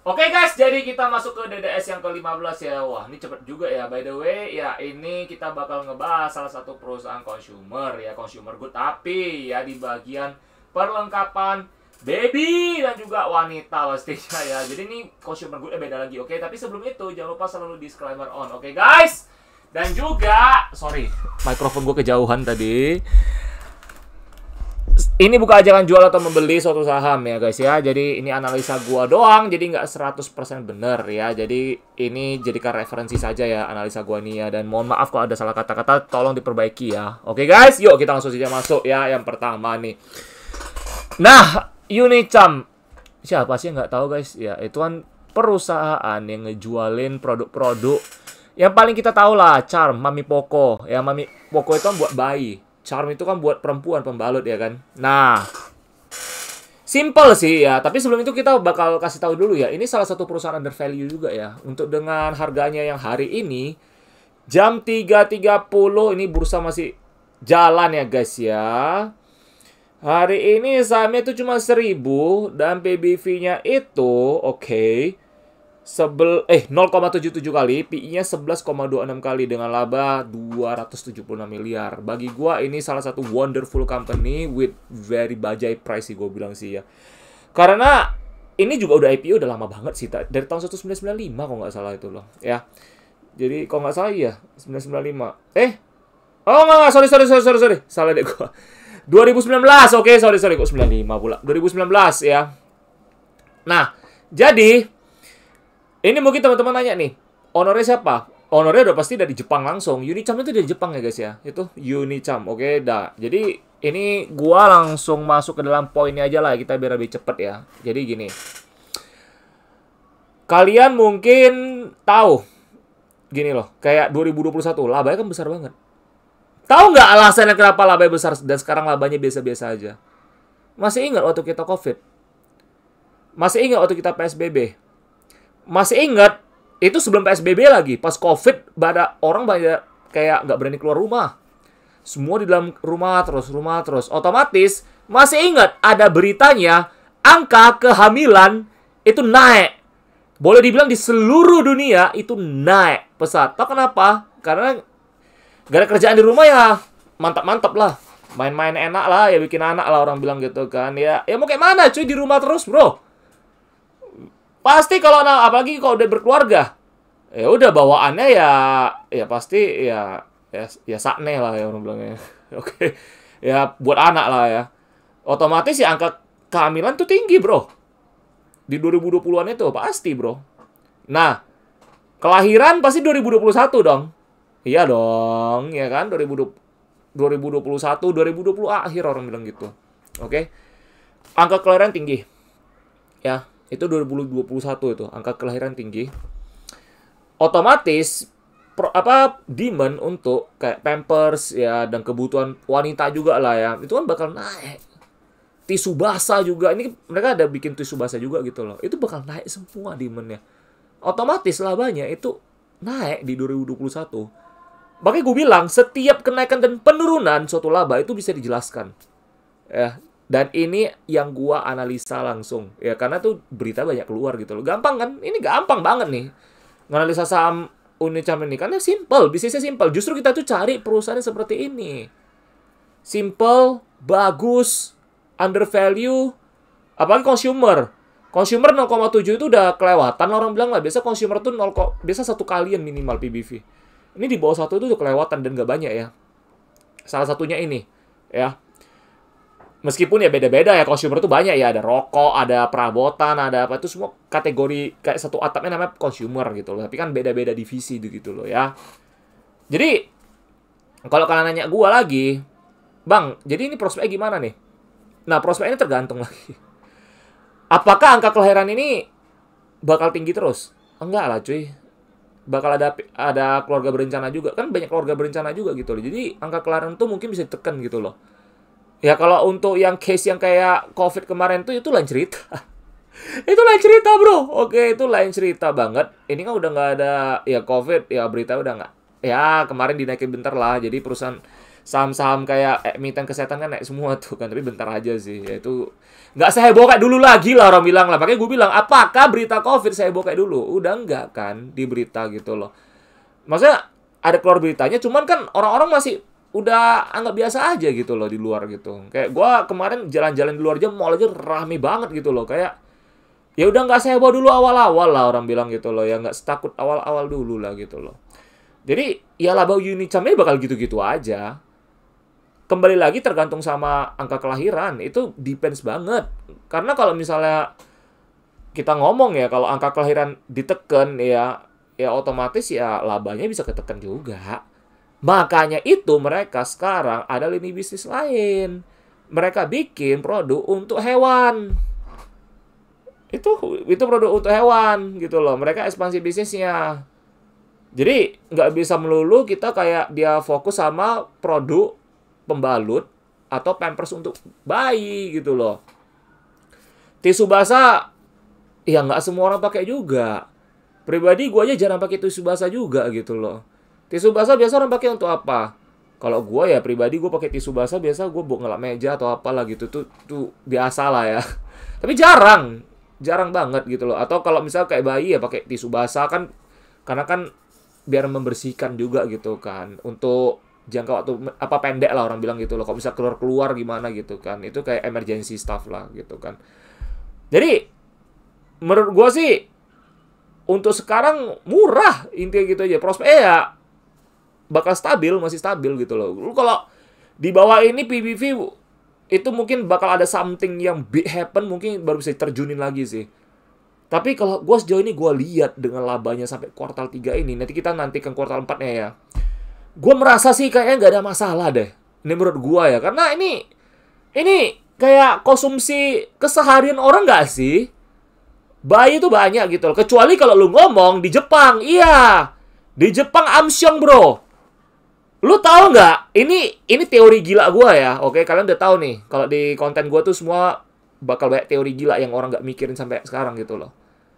Oke guys, jadi kita masuk ke DDS yang ke-15 ya. Wah, ini cepet juga ya. By the way, ya ini kita bakal ngebahas salah satu perusahaan consumer ya, consumer good. Tapi ya di bagian perlengkapan baby dan juga wanita pastinya ya. Jadi ini consumer good beda lagi. Oke, tapi sebelum itu jangan lupa selalu disclaimer on. Oke guys. Dan juga, sorry, mikrofon gue kejauhan tadi. Ini bukan ajakan jual atau membeli suatu saham ya guys ya. Jadi ini analisa gua doang, jadi nggak 100% bener ya. Jadi ini jadikan referensi saja ya analisa gua nih ya. Dan mohon maaf kalau ada salah kata-kata, tolong diperbaiki ya. Oke guys, yuk kita langsung saja masuk ya. Yang pertama nih. Nah, Unicam. Siapa sih yang nggak tahu guys? Ya, itu kan perusahaan yang ngejualin produk-produk yang paling kita tahu lah, Charm, Mami Poco. Ya, Mami Poco itu kan buat bayi. Charm itu kan buat perempuan pembalut ya kan. Nah, simple sih ya. Tapi sebelum itu kita bakal kasih tahu dulu ya. Ini salah satu perusahaan under value juga ya. Untuk dengan harganya yang hari ini jam 3.30 ini bursa masih jalan ya guys ya. Hari ini sahamnya itu cuma 1000 dan PBV-nya itu oke. 0,77 kali, PI-nya 11,26 kali dengan laba 276 miliar. Bagi gua ini salah satu wonderful company with very bajai price sih gua bilang sih ya. Karena ini juga udah IPO udah lama banget sih, dari tahun 1995 kalau nggak salah itu loh ya. Jadi kalau nggak salah ya 1995. Oh nggak, sorry. Salah deh gua. 2019, oke, sorry kok 95 pula. 2019 ya. Nah, jadi ini mungkin teman-teman nanya nih, ownernya siapa? Ownernya udah pasti dari Jepang langsung. Unicam itu dari Jepang ya guys ya. Itu Unicam. Oke, dah. Jadi ini gua langsung masuk ke dalam poinnya aja lah kita biar lebih cepet ya. Jadi gini. Kalian mungkin tahu gini loh, kayak 2021 labanya kan besar banget. Tahu nggak alasannya kenapa labanya besar dan sekarang labanya biasa-biasa aja? Masih ingat waktu kita COVID? Masih ingat waktu kita PSBB? Masih ingat, itu sebelum PSBB lagi. Pas COVID, orang banyak kayak nggak berani keluar rumah. Semua di dalam rumah terus. Otomatis, masih ingat ada beritanya, angka kehamilan itu naik. Boleh dibilang di seluruh dunia itu naik pesat. Tahu kenapa? Karena gak ada kerjaan di rumah ya, mantap-mantap lah. Main-main enak lah, ya bikin anak lah orang bilang gitu kan. Ya mau kayak mana cuy, di rumah terus bro. Pasti kalau apalagi kalau udah berkeluarga, ya udah bawaannya ya pasti ya sakne lah ya orang bilangnya. Oke. Ya buat anak lah ya. Otomatis ya angka kehamilan tuh tinggi, Bro. Di 2020-an itu pasti, Bro. Nah, kelahiran pasti 2021 dong. Iya dong, ya kan? 2021, 2020 akhir orang bilang gitu. Oke. Angka kelahiran tinggi. Ya. Itu 2021 itu, angka kelahiran tinggi. Otomatis demand untuk kayak Pampers ya dan kebutuhan wanita juga lah ya. Itu kan bakal naik. Tisu basah juga. Ini mereka ada bikin tisu basah juga gitu loh. Itu bakal naik semua demand-nya. Otomatis labanya itu naik di 2021. Makanya gue bilang setiap kenaikan dan penurunan suatu laba itu bisa dijelaskan. Ya. Dan ini yang gua analisa langsung. Ya, karena tuh berita banyak keluar gitu loh. Gampang kan? Ini gampang banget nih. Nganalisa saham Unicam ini. Karena simple. Bisnisnya simple. Justru kita tuh cari perusahaan seperti ini. Simple, bagus, under value. Apalagi consumer. Consumer 0,7 itu udah kelewatan. Orang bilang lah. Biasa consumer tuh biasa 1 kalian minimal PBV. Ini di bawah 1 itu udah kelewatan dan gak banyak ya. Salah satunya ini. Ya. Meskipun ya beda-beda ya, consumer tuh banyak ya. Ada rokok, ada perabotan, ada apa. Itu semua kategori, kayak satu atapnya namanya consumer gitu loh. Tapi kan beda-beda divisi gitu loh ya. Jadi, kalau kalian nanya gue lagi, Bang, jadi ini prospeknya gimana nih? Nah, prospeknya tergantung lagi. Apakah angka kelahiran ini bakal tinggi terus? Enggak lah cuy. Bakal ada keluarga berencana juga. Kan banyak keluarga berencana juga gitu loh. Jadi, angka kelahiran tuh mungkin bisa ditekan gitu loh. Ya kalau untuk yang case yang kayak COVID kemarin tuh itu lain cerita. Itu lain cerita bro. Oke, itu lain cerita banget. Ini kan udah nggak ada ya COVID, ya berita udah nggak. Ya kemarin dinaikin bentar lah. Jadi perusahaan saham-saham kayak emiten kesehatan kan naik semua tuh kan, tapi bentar aja sih. Ya itu nggak seheboh kayak dulu lagi lah, orang bilang lah. Makanya gue bilang, apakah berita COVID seheboh kayak dulu? Udah enggak kan di berita gitu loh. Maksudnya ada keluar beritanya, cuman kan orang-orang masih udah anggap biasa aja gitu loh di luar gitu. Kayak gue kemarin jalan-jalan di luar aja, mall aja rame banget gitu loh. Kayak ya udah nggak seheboh dulu awal-awal lah, orang bilang gitu loh ya, nggak setakut awal-awal dulu lah gitu loh. Jadi ya laba Unicamnya bakal gitu-gitu aja. Kembali lagi tergantung sama angka kelahiran, itu depends banget. Karena kalau misalnya kita ngomong ya, kalau angka kelahiran diteken ya otomatis ya labanya bisa ketekan juga. Makanya itu mereka sekarang ada lini bisnis lain. Mereka bikin produk untuk hewan. Itu produk untuk hewan gitu loh. Mereka ekspansi bisnisnya. Jadi nggak bisa melulu kita kayak dia fokus sama produk pembalut atau pampers untuk bayi gitu loh. Tisu basah ya nggak semua orang pakai juga. Pribadi gue aja jarang pakai tisu basah juga gitu loh. Tisu basah biasa orang pakai untuk apa? Kalau gue ya pribadi gue pakai tisu basah biasa gue buat ngelap meja atau apalah gitu, tuh biasa lah ya. Tapi jarang banget gitu loh. Atau kalau misalnya kayak bayi ya pakai tisu basah kan, karena kan biar membersihkan juga gitu kan, untuk jangka waktu apa pendek lah orang bilang gitu loh. Kalau bisa keluar gimana gitu kan, itu kayak emergency stuff lah gitu kan. Jadi menurut gua sih untuk sekarang murah, intinya gitu aja. Prospek ya bakal masih stabil gitu loh. Lu kalau di bawah ini PBV itu mungkin bakal ada something yang big happen, mungkin baru bisa terjunin lagi sih. Tapi kalau gue sejauh ini gue lihat dengan labanya sampai kuartal 3 ini, nanti kita nantikan kuartal 4-nya ya. Gue merasa sih kayaknya nggak ada masalah deh. Ini menurut gue ya. Karena ini kayak konsumsi keseharian orang nggak sih? Bayi itu banyak gitu loh. Kecuali kalau lu ngomong di Jepang. Iya. Di Jepang amsyong bro. Lu tahu nggak? Ini teori gila gue ya. Oke, kalian udah tahu nih. Kalau di konten gue tuh semua bakal banyak teori gila yang orang nggak mikirin sampai sekarang gitu loh.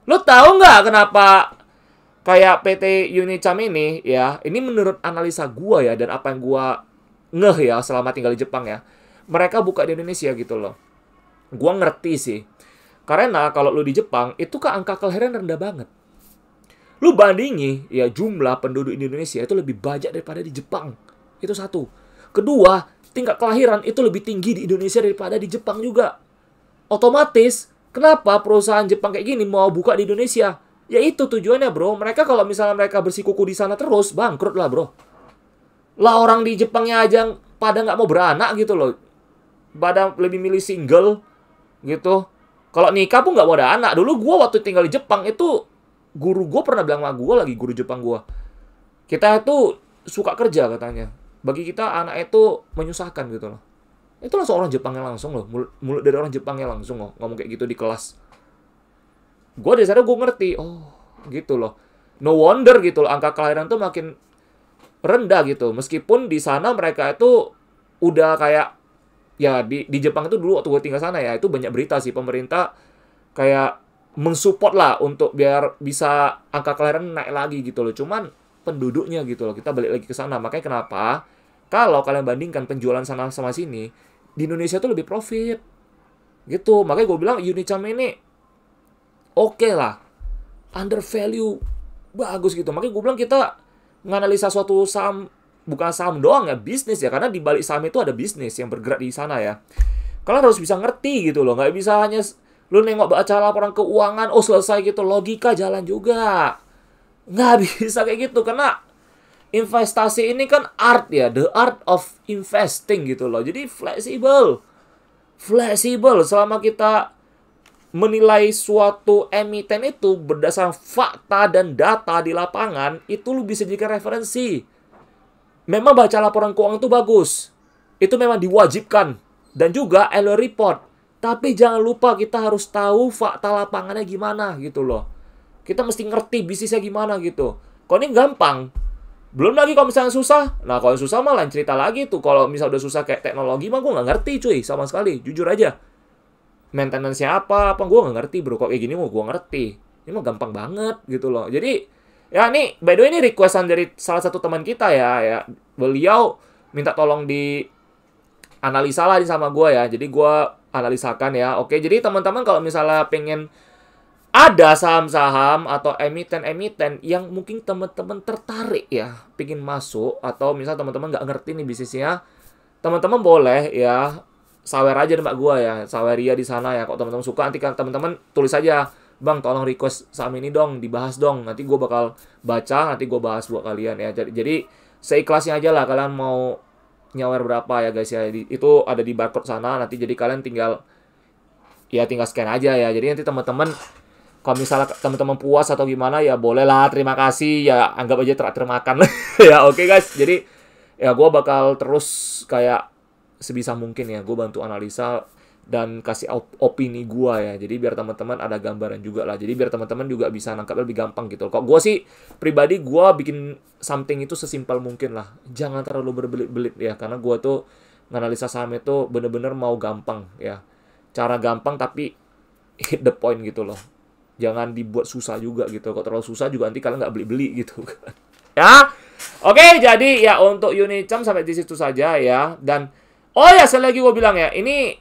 Lu tahu nggak kenapa kayak PT Unicam ini ya, ini menurut analisa gua ya dan apa yang gua ngeh ya selama tinggal di Jepang ya. Mereka buka di Indonesia gitu loh. Gua ngerti sih. Karena kalau lu di Jepang itu kan angka kelahiran rendah banget. Lu bandingi ya jumlah penduduk di Indonesia itu lebih banyak daripada di Jepang. Itu satu. Kedua, tingkat kelahiran itu lebih tinggi di Indonesia daripada di Jepang juga. Otomatis kenapa perusahaan Jepang kayak gini mau buka di Indonesia? Ya itu tujuannya bro. Mereka kalau misalnya mereka bersikuku di sana terus, bangkrut lah bro. Lah orang di Jepangnya aja pada nggak mau beranak gitu loh. Pada lebih milih single gitu. Kalau nikah pun nggak mau ada anak. Dulu gue waktu tinggal di Jepang itu, guru gue pernah bilang sama gue lagi, guru Jepang gue. Kita itu suka kerja katanya. Bagi kita anak itu menyusahkan gitu loh. Itu langsung orang Jepangnya langsung loh. Mulut dari orang Jepangnya langsung loh. Ngomong kayak gitu di kelas. Gue dari sana gue ngerti. Oh gitu loh. No wonder gitu loh. Angka kelahiran tuh makin rendah gitu. Meskipun di sana mereka itu udah kayak. Ya di Jepang itu dulu waktu gue tinggal sana ya. Itu banyak berita sih. Pemerintah kayak mensupport lah. Untuk biar bisa angka kelahiran naik lagi gitu loh. Cuman penduduknya gitu loh. Kita balik lagi ke sana. Makanya kenapa? Kalau kalian bandingkan penjualan sana sama sini. Di Indonesia tuh lebih profit. Gitu. Makanya gue bilang Unicam ini oke lah. Under value. Bagus gitu. Makanya gue bilang kita nganalisa suatu saham. Bukan saham doang ya. Bisnis ya. Karena di balik saham itu ada bisnis yang bergerak di sana ya. Kalian harus bisa ngerti gitu loh. Nggak bisa hanya lu nengok baca laporan keuangan. Oh selesai gitu. Logika jalan juga. Nggak bisa kayak gitu. Karena investasi ini kan art ya. The art of investing gitu loh. Jadi fleksibel. Fleksibel selama kita menilai suatu emiten itu berdasarkan fakta dan data di lapangan, itu lu bisa jadikan referensi. Memang baca laporan keuangan itu bagus. Itu memang diwajibkan. Dan juga annual report. Tapi jangan lupa kita harus tahu fakta lapangannya gimana gitu loh. Kita mesti ngerti bisnisnya gimana gitu. Kalau ini gampang. Belum lagi kalau misalnya susah. Nah kalau susah mah lain cerita lagi tuh. Kalau misalnya udah susah kayak teknologi mah gue nggak ngerti cuy sama sekali. Jujur aja. Maintenance-nya apa gue nggak ngerti bro. Kok kayak gini mau gue ngerti. Ini mah gampang banget gitu loh. Jadi ya nih by the way ini requestan dari salah satu teman kita ya. Beliau minta tolong di analisa lah sama gue ya. Jadi gue analisakan ya. Oke, jadi teman-teman kalau misalnya pengen ada saham-saham atau emiten-emiten yang mungkin teman-teman tertarik ya, pengen masuk, atau misal teman-teman nggak ngerti nih bisnisnya, teman-teman boleh ya sawer aja sama gua ya, saweria di sana ya. Kalau teman-teman suka, nanti kan teman-teman tulis aja, bang tolong request saham ini dong, dibahas dong. Nanti gua bakal baca, nanti gua bahas buat kalian ya. Jadi seikhlasnya aja lah, kalian mau nyawer berapa ya guys ya. Itu ada di barcode sana, nanti jadi kalian tinggal scan aja ya. Jadi nanti teman-teman kalau misalnya teman-teman puas atau gimana ya bolehlah, terima kasih ya, anggap aja traktir makan ya. Oke guys, jadi ya gue bakal terus kayak sebisa mungkin ya gue bantu analisa dan kasih opini gue ya. Jadi biar teman-teman ada gambaran juga lah. Jadi biar teman-teman juga bisa nangkap lebih gampang gitu. Kok gue sih pribadi gue bikin something itu sesimpel mungkin lah. Jangan terlalu berbelit-belit ya, karena gue tuh nganalisa saham itu bener-bener mau gampang ya. Cara gampang tapi hit the point gitu loh. Jangan dibuat susah juga gitu. Kalau terlalu susah juga nanti kalian nggak beli-beli gitu kan. Ya. Oke, jadi ya untuk Unicom sampai di situ saja ya. Dan oh ya, sekali lagi gue bilang ya, ini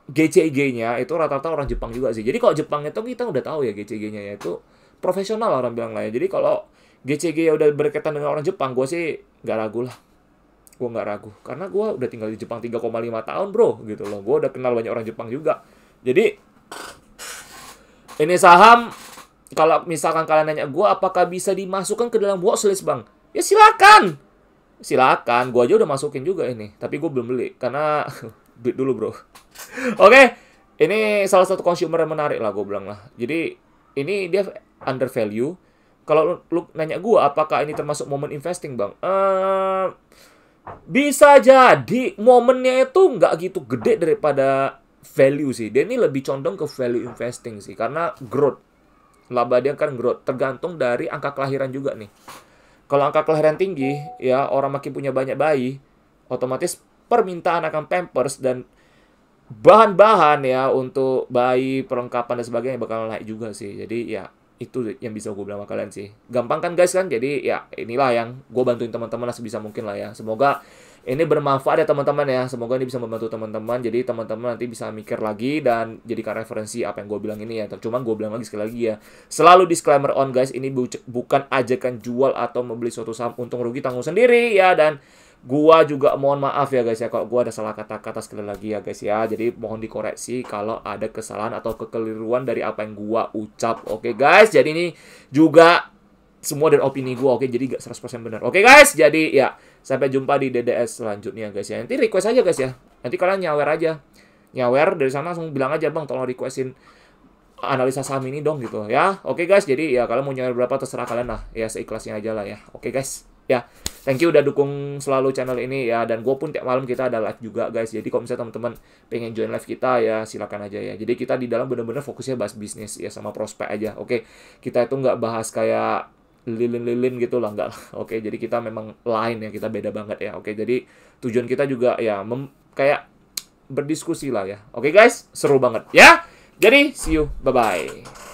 GCG-nya itu rata-rata orang Jepang juga sih. Jadi kalau Jepang itu kita udah tahu ya GCG-nya ya itu profesional orang bilang lah ya. Jadi kalau GCG ya udah berkaitan dengan orang Jepang, gue sih nggak ragu lah. Gue nggak ragu. Karena gue udah tinggal di Jepang 3,5 tahun bro gitu loh. Gue udah kenal banyak orang Jepang juga. Jadi ini saham, kalau misalkan kalian nanya gue, apakah bisa dimasukkan ke dalam watchlist bang? Ya silakan. Silakan, gue aja udah masukin juga ini. Tapi gue belum beli, karena duit dulu bro. Oke, ini salah satu consumer yang menarik lah, gue bilang lah. Jadi, ini dia under value. Kalau lu nanya gue, apakah ini termasuk momen investing bang? Bisa jadi, momennya itu nggak gitu gede daripada value sih. Dia ini lebih condong ke value investing sih, karena growth. Laba dia kan growth, tergantung dari angka kelahiran juga nih. Kalau angka kelahiran tinggi, ya orang makin punya banyak bayi, otomatis permintaan akan pampers dan bahan-bahan ya untuk bayi, perlengkapan dan sebagainya bakal naik juga sih. Jadi ya itu yang bisa gue bilang sama kalian sih. Gampang kan guys kan? Jadi ya inilah yang gue bantuin teman-teman lah sebisa mungkin lah ya. Semoga ini bermanfaat ya teman-teman ya. Semoga ini bisa membantu teman-teman. Jadi teman-teman nanti bisa mikir lagi dan jadikan referensi apa yang gue bilang ini ya. Cuma gue bilang lagi sekali lagi ya. Selalu disclaimer on guys. Ini bukan ajakan jual atau membeli suatu saham. Untung rugi tanggung sendiri ya. Dan gua juga mohon maaf ya guys ya. Kalau gua ada salah kata-kata sekali lagi ya guys ya. Jadi mohon dikoreksi kalau ada kesalahan atau kekeliruan dari apa yang gua ucap. Oke guys. Jadi ini juga semua dari opini gua. Oke. Jadi gak 100% benar. Oke guys. Jadi ya. Sampai jumpa di DDS selanjutnya guys ya. Nanti request aja guys ya. Nanti kalian nyawer aja. Nyawer dari sana langsung bilang aja bang tolong requestin analisa saham ini dong gitu ya. Oke guys. Jadi ya kalian mau nyawer berapa terserah kalian lah. Ya seikhlasnya aja lah ya. Oke guys. Ya. Thank you udah dukung selalu channel ini ya. Dan gue pun tiap malam kita ada live juga guys. Jadi kalau misalnya teman-teman pengen join live kita ya silakan aja ya. Jadi kita di dalam bener-bener fokusnya bahas bisnis ya sama prospek aja. Oke. Kita itu nggak bahas kayak lilin-lilin gitu lah, enggak lah. Oke, jadi kita memang lain ya, kita beda banget ya. Oke, jadi tujuan kita juga ya kayak berdiskusi lah ya. Oke guys, seru banget ya. Jadi see you, bye-bye.